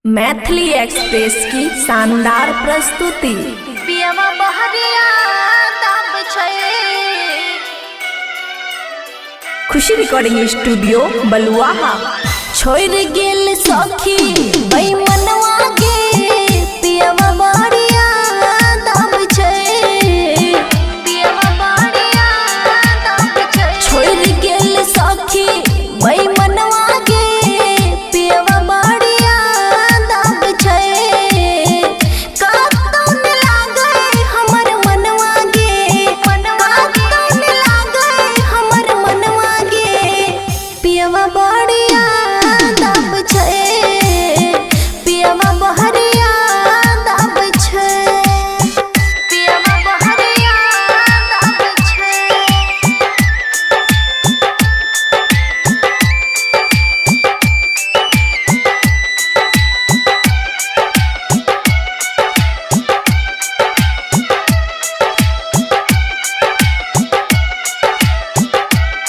Maithili express की शानदार प्रस्तुति। पियवा बहरिया दाब छै, खुशी रिकॉर्डिंग स्टूडियो बलुआहा। छोड़ गेल सखी बेईमानवा गे, पियवा बहरिया दाब छै, पियवा बहरिया दाब छै। छोड़ गेल सखी बेईमानवा गे, पियवा बहरिया दाब छै। कातौन लागे हमर मनवा गे, कातौन लागे हमर मनवा गे, पियवा बहरिया दाब छै, पियवा बहरिया दाब छै, पियवा बहरिया दाब छै।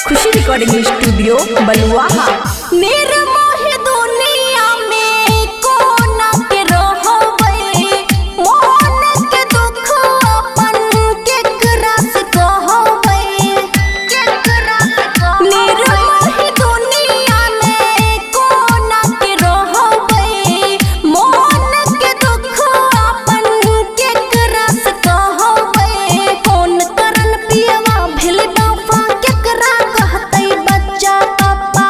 खुशी रिकॉर्डिंग स्टूडियो बलुआहा। निर्मोह दुनिया में कोना के रहबै, मोहन के दुख अपन केकरा से कहबै, केकरा से कहबै। निर्मोह दुनिया में कोना के रहबै, मोहन के दुख अपन केकरा से कहबै। फोन करन पियवा भेल बापा, केकरा कहतै बच्चा पापा।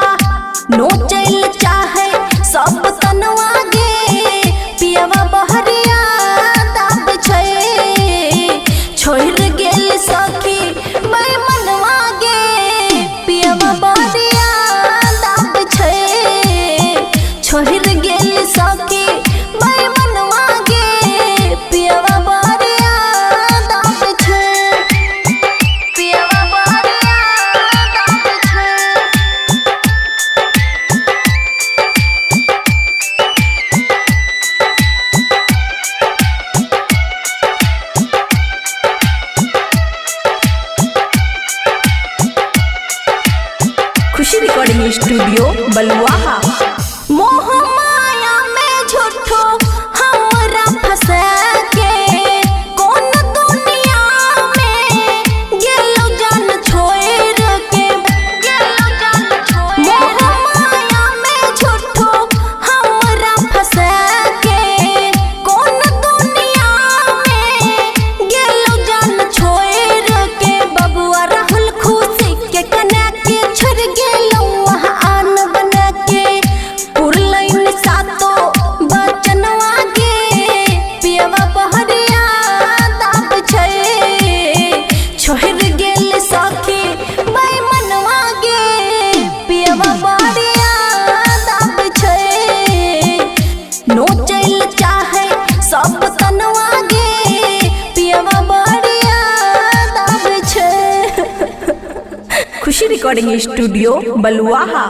नोचैल चाहे सब तनवा गे, पियवा बहरिया दाब छै। छोड़ गेल सखी बेईमानवा गे, पियवा बहरिया दाब छै। छोड़ गेल सखी बेईमानवा गे, पियवा बहरिया दाब छै, पियवा बहरिया दाब छै। खुशी रिकॉर्डिंग स्टूडियो बलुआहा। मोह माया में झूठो हमरा फंसा के, कौन दुनिया में गेलो जान छोड़ के, गेलो जान छोड़। मोह माया में झूठो हमरा फंसा के, कौन दुनिया में गेलो जान छोड़ के। बबुआ राहुल खुशी के कन्या के छोड़ गेलो वहाँ आन बना के। पुरलैन सातो बचनवा गे, पियवा बहरिया दाब छै। छोड़ गेल सखी बेईमानवा गे, पियवा बहरिया दाब छै। नोचैल चाहे सब तनवा गे, पियवा बहरिया दाब छै। खुशी रिकॉर्डिंग स्टूडियो बलुआहा।